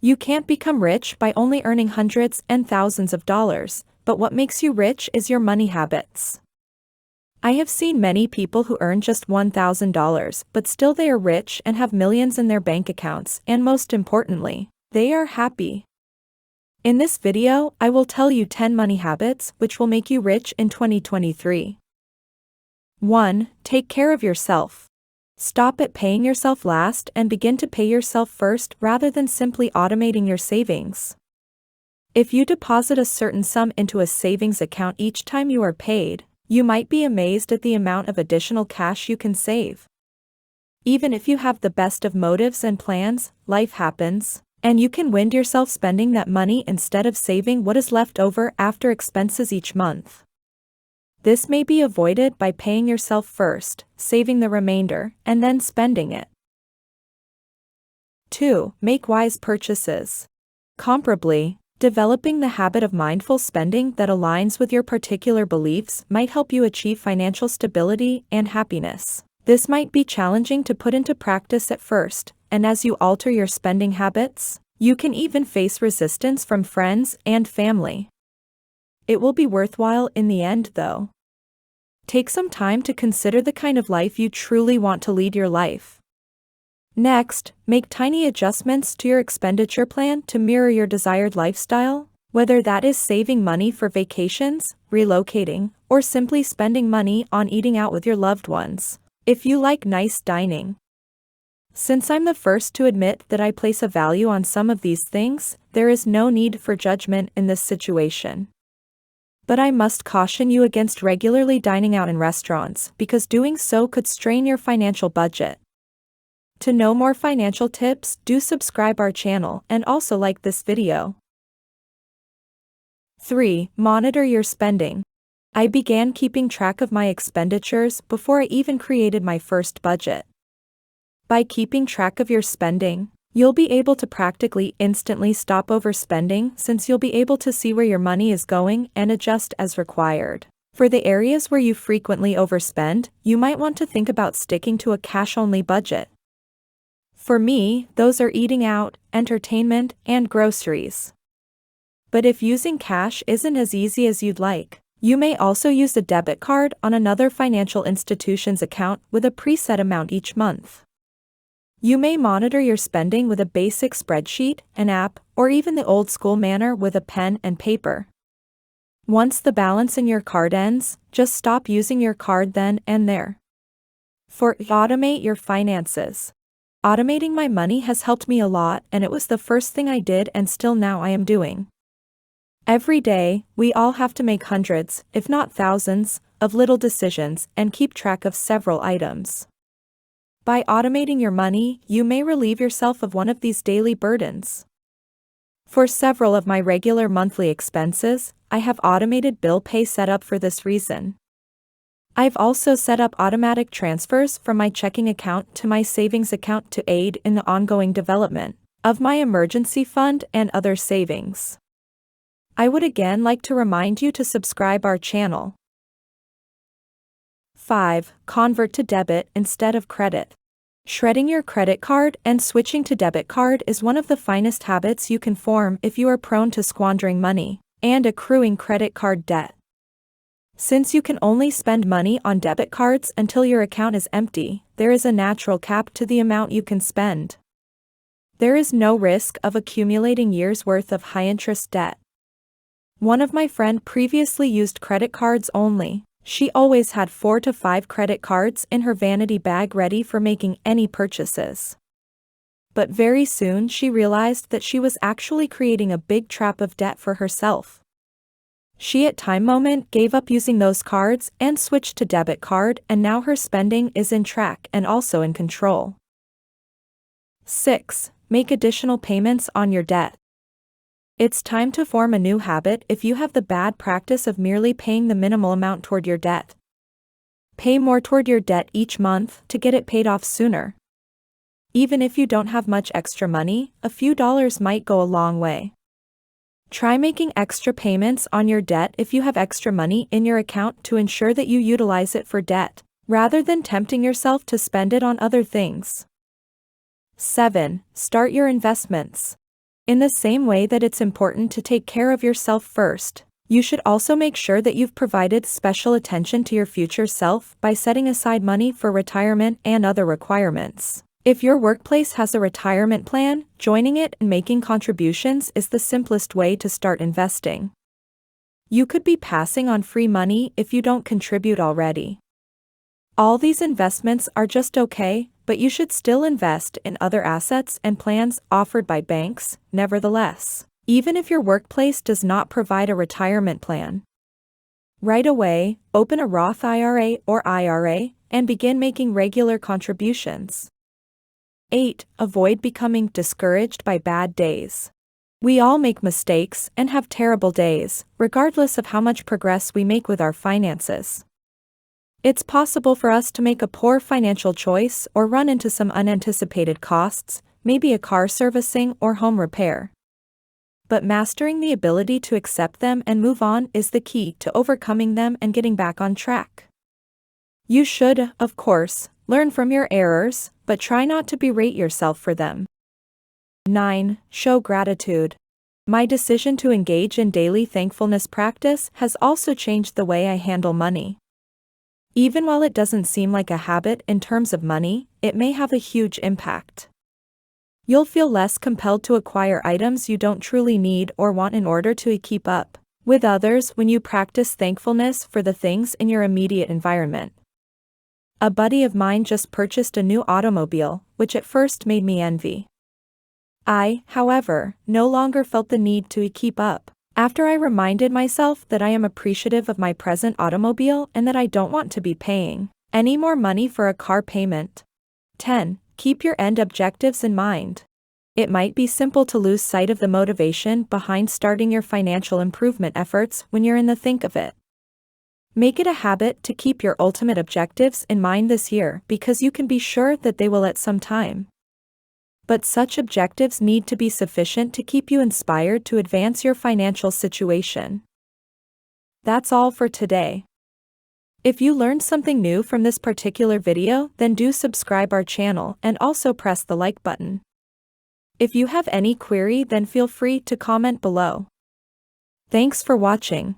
You can't become rich by only earning hundreds and thousands of dollars, but what makes you rich is your money habits. I have seen many people who earn just $1,000, but still they are rich and have millions in their bank accounts, and most importantly, they are happy. In this video, I will tell you 10 money habits which will make you rich in 2023. 1. Take care of yourself. Stop at paying yourself last and begin to pay yourself first rather than simply automating your savings. If you deposit a certain sum into a savings account each time you are paid, you might be amazed at the amount of additional cash you can save. Even if you have the best of motives and plans, life happens, and you can wind yourself spending that money instead of saving what is left over after expenses each month. This may be avoided by paying yourself first, saving the remainder, and then spending it. 2. Make wise purchases. Comparably, developing the habit of mindful spending that aligns with your particular beliefs might help you achieve financial stability and happiness. This might be challenging to put into practice at first, and as you alter your spending habits, you can even face resistance from friends and family. It will be worthwhile in the end, though. Take some time to consider the kind of life you truly want to lead your life. Next, make tiny adjustments to your expenditure plan to mirror your desired lifestyle, whether that is saving money for vacations, relocating, or simply spending money on eating out with your loved ones, if you like nice dining. Since I'm the first to admit that I place a value on some of these things, there is no need for judgment in this situation. But I must caution you against regularly dining out in restaurants because doing so could strain your financial budget. To know more financial tips, do subscribe our channel and also like this video. 3. Monitor your spending. I began keeping track of my expenditures before I even created my first budget. By keeping track of your spending, you'll be able to practically instantly stop overspending since you'll be able to see where your money is going and adjust as required. For the areas where you frequently overspend, you might want to think about sticking to a cash-only budget. For me, those are eating out, entertainment, and groceries. But if using cash isn't as easy as you'd like, you may also use a debit card on another financial institution's account with a preset amount each month. You may monitor your spending with a basic spreadsheet, an app, or even the old-school manner with a pen and paper. Once the balance in your card ends, just stop using your card then and there. 4. Automate your finances. Automating my money has helped me a lot, and it was the first thing I did and still now I am doing. Every day, we all have to make hundreds, if not thousands, of little decisions and keep track of several items. By automating your money, you may relieve yourself of one of these daily burdens. For several of my regular monthly expenses, I have automated bill pay set up for this reason. I've also set up automatic transfers from my checking account to my savings account to aid in the ongoing development of my emergency fund and other savings. I would again like to remind you to subscribe our channel. 5. Convert to debit instead of credit. Shredding your credit card and switching to debit card is one of the finest habits you can form if you are prone to squandering money and accruing credit card debt. Since you can only spend money on debit cards until your account is empty, there is a natural cap to the amount you can spend. There is no risk of accumulating years' worth of high-interest debt. One of my friends previously used credit cards only. She always had 4 to 5 credit cards in her vanity bag ready for making any purchases. But very soon she realized that she was actually creating a big trap of debt for herself. She at time moment gave up using those cards and switched to debit card, and now her spending is in track and also in control. 6. Make additional payments on your debt. It's time to form a new habit if you have the bad practice of merely paying the minimal amount toward your debt. Pay more toward your debt each month to get it paid off sooner. Even if you don't have much extra money, a few dollars might go a long way. Try making extra payments on your debt if you have extra money in your account to ensure that you utilize it for debt, rather than tempting yourself to spend it on other things. 7. Start your investments. In the same way that it's important to take care of yourself first, you should also make sure that you've provided special attention to your future self by setting aside money for retirement and other requirements. If your workplace has a retirement plan, joining it and making contributions is the simplest way to start investing. You could be passing on free money if you don't contribute already. All these investments are just okay, but you should still invest in other assets and plans offered by banks, nevertheless, even if your workplace does not provide a retirement plan. Right away, open a Roth IRA or IRA and begin making regular contributions. 8. Avoid becoming discouraged by bad days. We all make mistakes and have terrible days, regardless of how much progress we make with our finances. It's possible for us to make a poor financial choice or run into some unanticipated costs, maybe a car servicing or home repair. But mastering the ability to accept them and move on is the key to overcoming them and getting back on track. You should, of course, learn from your errors, but try not to berate yourself for them. 9. Show gratitude. My decision to engage in daily thankfulness practice has also changed the way I handle money. Even while it doesn't seem like a habit in terms of money, it may have a huge impact. You'll feel less compelled to acquire items you don't truly need or want in order to keep up with others when you practice thankfulness for the things in your immediate environment. A buddy of mine just purchased a new automobile, which at first made me envy. I, however, no longer felt the need to keep up, after I reminded myself that I am appreciative of my present automobile and that I don't want to be paying any more money for a car payment. 10. Keep your end objectives in mind. It might be simple to lose sight of the motivation behind starting your financial improvement efforts when you're in the thick of it. Make it a habit to keep your ultimate objectives in mind this year because you can be sure that they will at some time. But such objectives need to be sufficient to keep you inspired to advance your financial situation. That's all for today. If you learned something new from this particular video, then do subscribe our channel and also press the like button. If you have any query, then feel free to comment below. Thanks for watching.